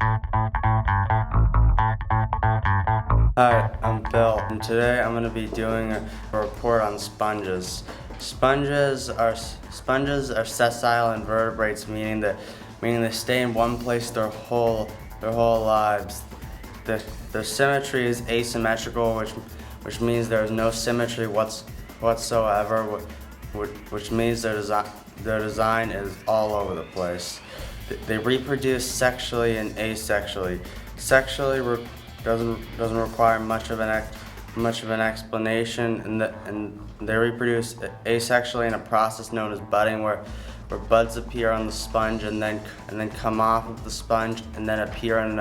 Hi, I'm Bill, and today I'm going to be doing a report on sponges. Sponges are sessile invertebrates, meaning they stay in one place their whole lives. Their symmetry is asymmetrical, which means there is no symmetry whatsoever, which means their design is all over the place. They reproduce sexually and asexually. Sexually doesn't require much of an explanation, and they reproduce asexually in a process known as budding, where buds appear on the sponge and then come off of the sponge and then appear in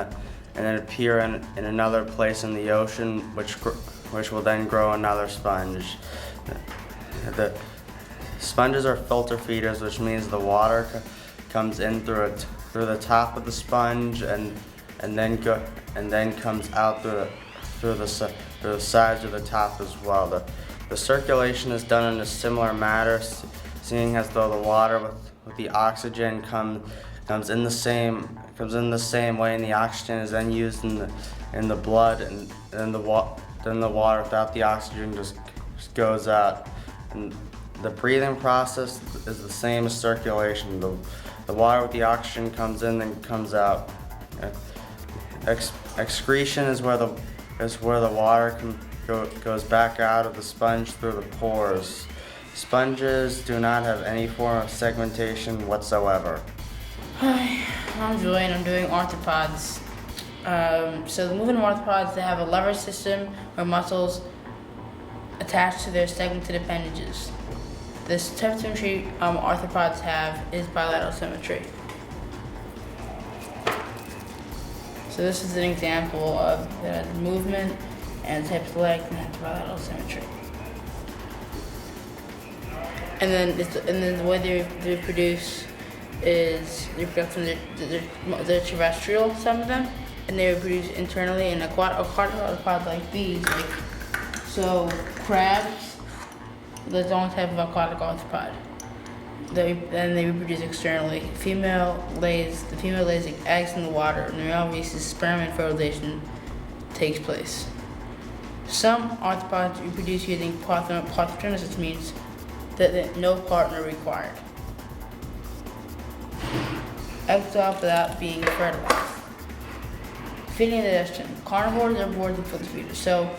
another place in the ocean, which will then grow another sponge. The sponges are filter feeders, which means the water comes in through the top of the sponge and then comes out through the sides of the top as well. The circulation is done in a similar manner, seeing as though the water with the oxygen comes in the same way, and the oxygen is then used in the blood, and then the water without the oxygen just goes out. And the breathing process is the same as circulation. The water with the oxygen comes in and comes out. Excretion is where the water goes back out of the sponge through the pores. Sponges do not have any form of segmentation whatsoever. Hi, I'm Julian. I'm doing arthropods. So the moving arthropods, they have a lever system or muscles attached to their segmented appendages. This type of symmetry arthropods have is bilateral symmetry. So this is an example of the movement and type of leg and bilateral symmetry. And then the way they reproduce is they're terrestrial, some of them, and they reproduce internally in aquatic like these. So crabs, that's the only type of aquatic arthropod. Then they reproduce externally. The female lays eggs in the water, and the male releases sperm, and fertilization takes place. Some arthropods reproduce using parthenogenesis, which means that no partner required. Eggs off without being fertilized. Feeding and digestion. Carnivores are born and filter feeders. So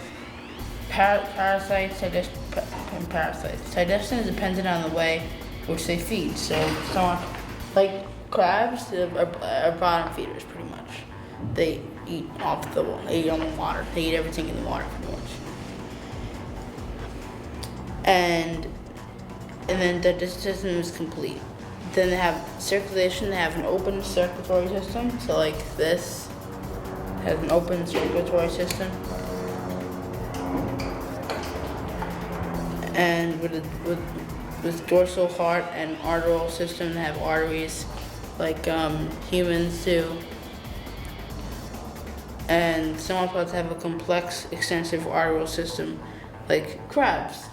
parasites, and parasites. Digestion is dependent on the way which they feed. So like crabs are bottom feeders pretty much. They eat on the water. They eat everything in the water pretty much. And then the digestion system is complete. Then they have circulation. They have an open circulatory system. So like this has an open circulatory system. And with dorsal heart and arterial system, they have arteries like humans do. And some arthropods have a complex, extensive arterial system, like crabs.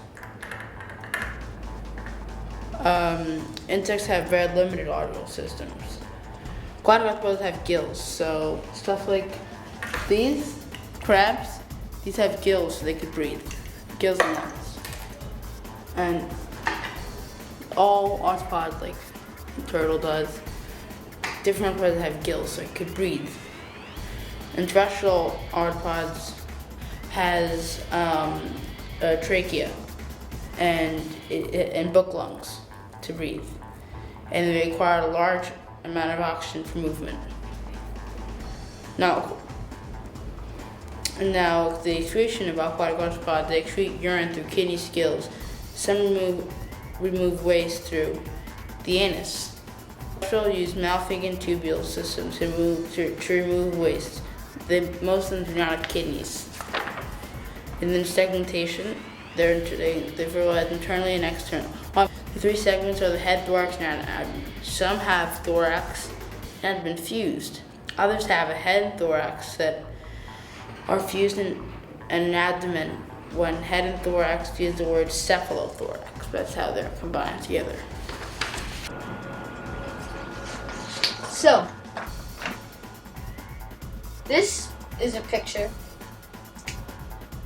Insects have very limited arterial systems. Aquatic arthropods have gills, so stuff like these crabs, these have gills so they could breathe. Gills and lungs. And all arthropods, like the turtle does, different arthropods have gills so it could breathe. And terrestrial arthropods has a trachea and book lungs to breathe, and they require a large amount of oxygen for movement. Now the excretion of aquatic arthropods, they excrete urine through kidney gills. Some remove waste through the anus. Terrestrial use Malpighian tubule systems to remove waste. Most of them do not have kidneys. And then segmentation, they fertilize internally and externally. The three segments are the head, thorax, and abdomen. Some have thorax and have been fused. Others have a head and thorax that are fused in an abdomen. When head and thorax use the word cephalothorax, that's how they're combined together. So, This is a picture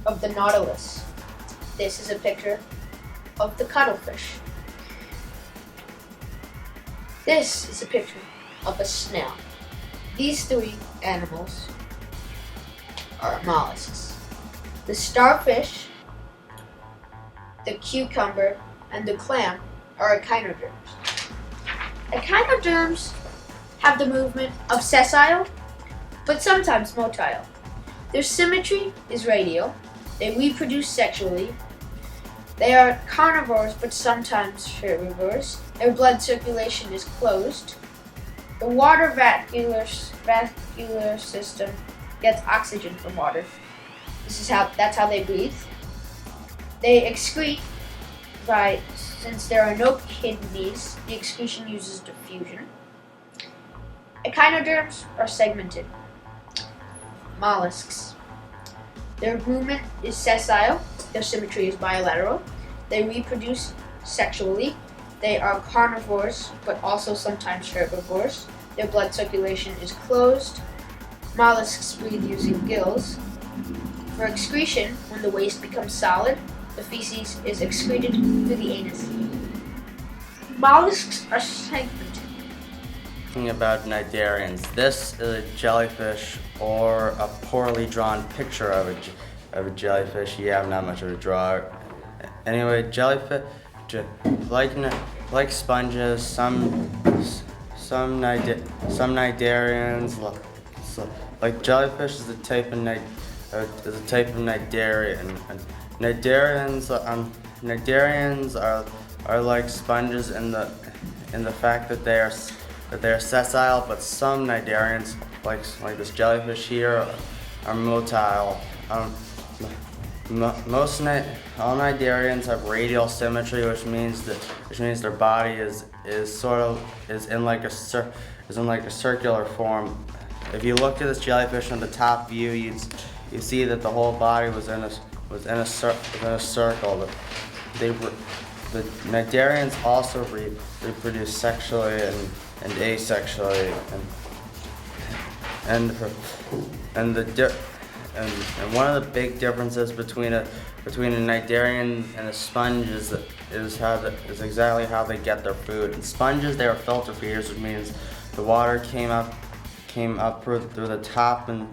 of the nautilus. This is a picture of the cuttlefish. This is a picture of a snail. These three animals are mollusks. The starfish, the cucumber, and the clam are echinoderms. Echinoderms have the movement of sessile, but sometimes motile. Their symmetry is radial. They reproduce sexually. They are carnivores, but sometimes herbivores. Their blood circulation is closed. The water vascular system gets oxygen from water. That's how they breathe. They excrete since there are no kidneys, the excretion uses diffusion. Echinoderms are segmented. Mollusks. Their movement is sessile. Their symmetry is bilateral. They reproduce sexually. They are carnivores, but also sometimes herbivores. Their blood circulation is closed. Mollusks breathe using gills. For excretion, when the waste becomes solid, the feces is excreted through the anus. Mollusks are segmented. Talking about cnidarians. This is a jellyfish or a poorly drawn picture of a jellyfish. Yeah, I'm not much of a drawer. Anyway, jellyfish, like sponges, some cnidarians, like jellyfish, is a type of cnidarian. And cnidarians are like sponges in the fact that they are sessile, but some cnidarians, like this jellyfish here, are motile. All cnidarians have radial symmetry, which means their body is in like a circular form. If you looked at this jellyfish from the top view, you'd see that the whole body was in a circle. The cnidarians also reproduce sexually and asexually, and one of the big differences between a cnidarian and a sponge is exactly how they get their food. In sponges, they are filter feeders, which means the water came up through the top and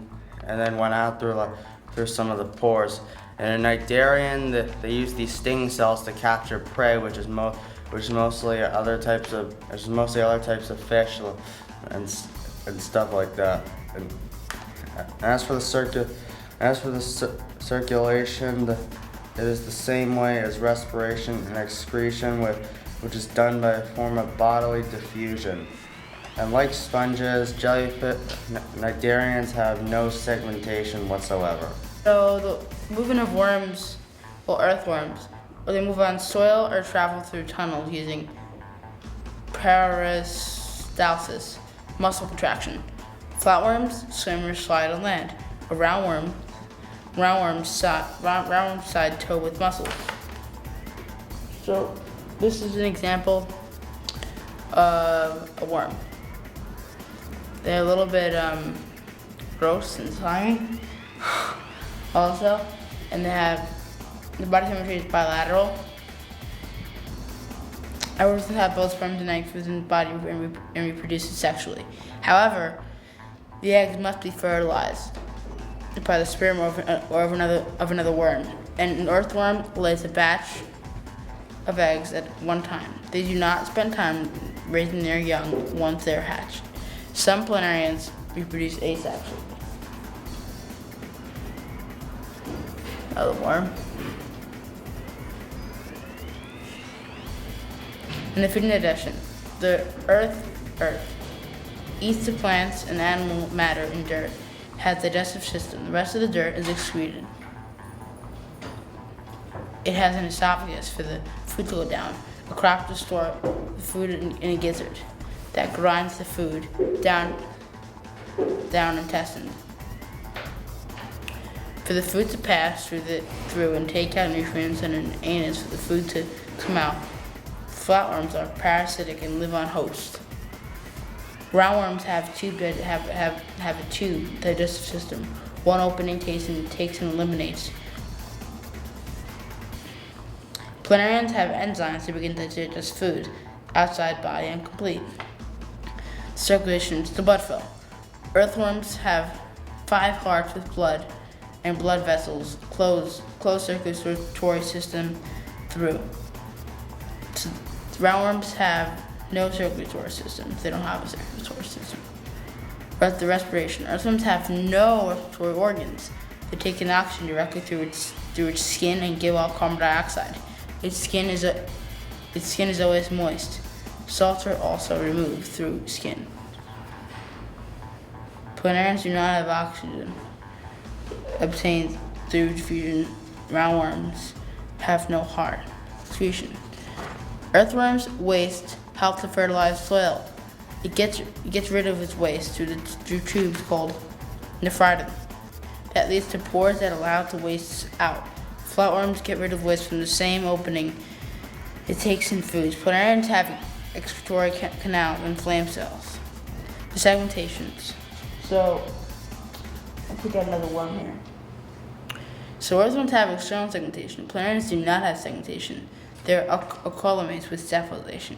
then went out through some of the pores. And in cnidarian, they use these sting cells to capture prey, which is mostly other types of fish and stuff like that. And as for the circulation, it is the same way as respiration and excretion, which is done by a form of bodily diffusion. And like sponges, cnidarians have no segmentation whatsoever. So the movement of worms, earthworms, or they move on soil or travel through tunnels using peristalsis, muscle contraction. Flatworms swim or slide on land. A roundworm's side toe with muscles. So this is an example of a worm. They're a little bit gross and slimy also, and the body symmetry is bilateral. Worms have both sperms and eggs within the body and reproduces sexually. However, the eggs must be fertilized by the sperm or of another worm. And an earthworm lays a batch of eggs at one time. They do not spend time raising their young once they're hatched. Some planarians reproduce asexually. Another worm. In the feeding digestion, the earth eats the plants and animal matter in dirt, has a digestive system. The rest of the dirt is excreted. It has an esophagus for the food to go down, a crop to store the food in a gizzard that grinds the food down intestine. For the food to pass through and take out nutrients, and an anus for the food to come out. Flatworms are parasitic and live on host. Roundworms have have a tube digestive system. One opening takes and eliminates. Planarians have enzymes to begin to digest food. Outside body incomplete. Circulation is the blood flow. Earthworms have 5 hearts with blood and blood vessels, closed circulatory system through. So, roundworms have no circulatory system. They don't have a circulatory system. The respiration. Earthworms have no respiratory organs. They take in oxygen directly through its skin and give off carbon dioxide. Its skin is always moist. Salts are also removed through skin. Planarians do not have oxygen obtained through diffusion. Roundworms have no heart. Excretion. Earthworms' waste help to fertilize soil. It gets rid of its waste through tubes called nephritum. That leads to pores that allow the waste out. Flatworms get rid of waste from the same opening it takes in foods. Planarians have excretory canals and flame cells. The segmentations. So, I'll put out another worm here. So earthworms have external segmentation. Planarians do not have segmentation. They're acolymates with cephalization.